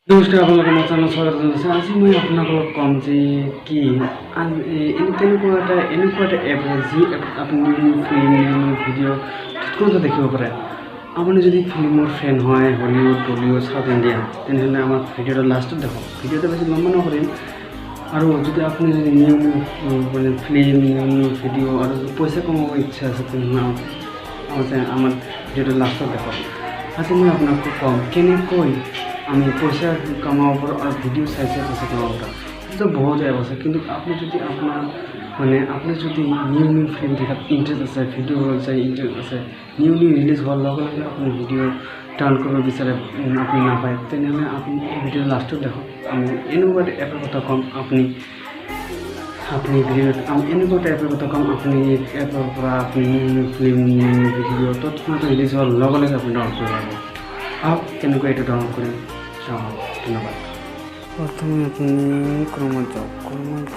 নমস্কাৰ, আপোনালোকে মোৰ চেনেলত স্বাগত জনাইছোঁ। আজি মই আপোনালোকক ক'ম যে কি তেনেকুৱা এটা এপ হয় যি এপত আপুনি ফিল্ম ভিডিঅ' তৎক্ষণতে দেখিব পাৰে। আপুনি যদি ফিল্মৰ ফেন হয়, হলিউড, বলিউড, চাউথ ইণ্ডিয়া, তেনেহ'লে আমাৰ ভিডিঅ'টো লাষ্টত দেখক। ভিডিঅ'টো বেছি লম্বা নকৰিম। আৰু যদি আপুনি যদি নিউ মানে ফিল্ম, নিউ ভিডিঅ' আৰু পইচা কমাব ইচ্ছা আছে তেনেহ'লে আমাৰ ভিডিঅ'টো লাষ্টত দেখক। আজি মই আপোনালোকক ক'ম কেনেকৈ আমি পইচা কামাব পাৰোঁ আৰু ভিডিঅ' চাই পইচা কামাব পাৰোঁ। এইটো বহুত এপ আছে, কিন্তু আপুনি যদি আপুনি যদি নিউ ফিল্ম দেখাত ইণ্টাৰেষ্ট আছে, ভিডিঅ' চাই ইণ্টাৰেষ্ট আছে, নিউ ৰিলিজ হোৱাৰ লগে লগে আপুনি ভিডিঅ' ডাউনলোড কৰিব বিচাৰে, আপুনি নাপায়, তেনেহ'লে আপুনি এই ভিডিঅ' লাষ্টত দেখক। আমি এনেকুৱা এটা এপৰ কথা ক'ম আপুনি ভিডিঅ'ত এনেকুৱা এটা এপৰ কথা ক'ম, আপুনি এপৰ পৰা আপুনি নিউ ফিল্ম, নিউ ভিডিঅ' তৎক্ষণাতে ৰিলিজ হোৱাৰ লগে লগে আপুনি ডাউনলোড কৰিব পাৰিব। কেনেকৈ এইটো ডাউনলোড কৰিম চাওঁ। ধন্যবাদ। প্রথমে আপনি ক্রোমত যাও, ক্রোমত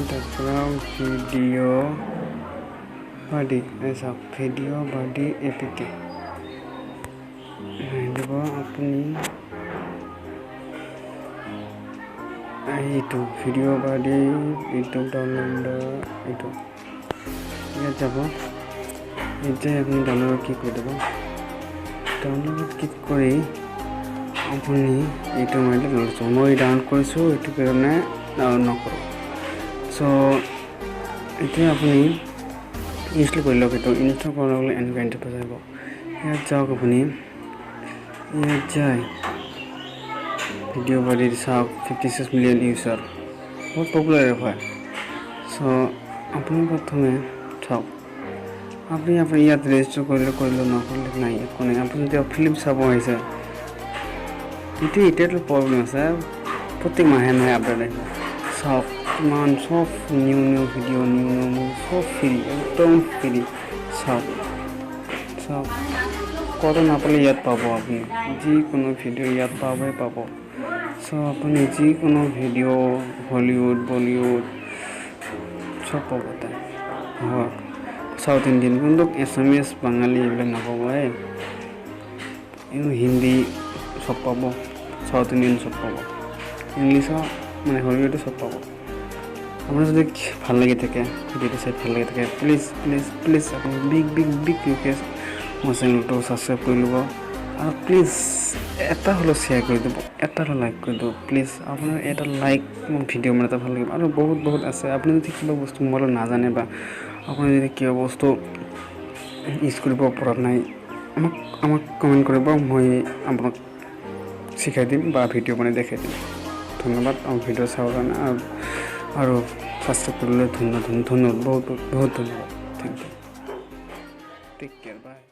তারপরে ভিডিও বাডি এসব ভিডিও বাডি এপিকে দেব। আপনি এইটো ভিডিও বাডি ইউটিউব ডাউনলোড এইটো ইয়াত যাব। এতিয়া আপনি ডাউনলোড ক্লিক করে দেব। ডাউনলোড ক্লিক করে আপুনি এইটো মাৰিলে লৈছোঁ, মই ডাউনলোড কৰিছোঁ, এইটো কাৰণে ডাউনলোড নকৰোঁ। চ' এতিয়া আপুনি ইনষ্টল কৰি লওক। এইটো ইনষ্টল কৰাৰ লগে লগে এনেকুৱা ইণ্টাৰফেচ আহিব। ইয়াত যাওক, আপুনি ইয়াত যায় ভিডিঅ' বাডি চাওক, 56 মিলিয়ন ইউজাৰ, বহুত পপুলাৰ এপ হয়। চ' আপুনি প্ৰথমে চাওক, আপুনি ইয়াত ৰেজিষ্টাৰ কৰিলে নকৰিলে নাই, একো নাই। আপুনি যেতিয়া ফিল্ম চাব আহিছে, এতিয়াতো প্ৰব্লেম আছে, প্ৰত্যেক মাহে আপডেট আহিব। চাওক কিমান চব নিউ ভিডিঅ', নিউ চব ফ্ৰী, একদম ফ্ৰী। চাওক ক'তো নাপালে ইয়াত পাব। আপুনি যিকোনো ভিডিঅ' ইয়াত পাব। চ' আপুনি যিকোনো ভিডিঅ' হলিউড, বলিউড চব পাব তাই। সাউথ ইণ্ডিয়ান, কিন্তু এছামিজ, বাঙালী এইবিলাক নাপাব। হিন্দী চব পাব, সাউথ ইণ্ডিয়ান চব পাব, ইংলিছৰ হলিউডো চব পাব। আপোনাৰ যদি ভাল লাগি থাকে, ভিডিঅ'টো চাই ভাল লাগি থাকে, প্লিজ আপুনি বিগ ৰিকুৱেষ্ট, মোৰ চেনেলটো ছাবস্ক্ৰাইব কৰি ল'ব। আৰু প্লিজ এটা হ'লেও শ্বেয়াৰ কৰি দিব, এটা হ'লেও লাইক কৰি দিব প্লিজ। আপোনাৰ এটা লাইক মোৰ ভিডিঅ' এটা ভাল লাগিব। আৰু বহুত আছে। আপুনি যদি কিবা বস্তু মোবাইলত নাজানে বা আপুনি যদি কিবা বস্তু ইউজ কৰিব পৰা নাই, আমাক কমেণ্ট কৰিব, মই আপোনাক শিকাই দিম বা ভিডিঅ' বনাই দেখাই দিম। ধন্যবাদ আমার ভিডিও চাওয়ার কাৰণে আৰু সাবস্ক্ৰাইব কৰলে ধন্যবাদ, বহুত ধন্যবাদ। Thank you. Take care, by.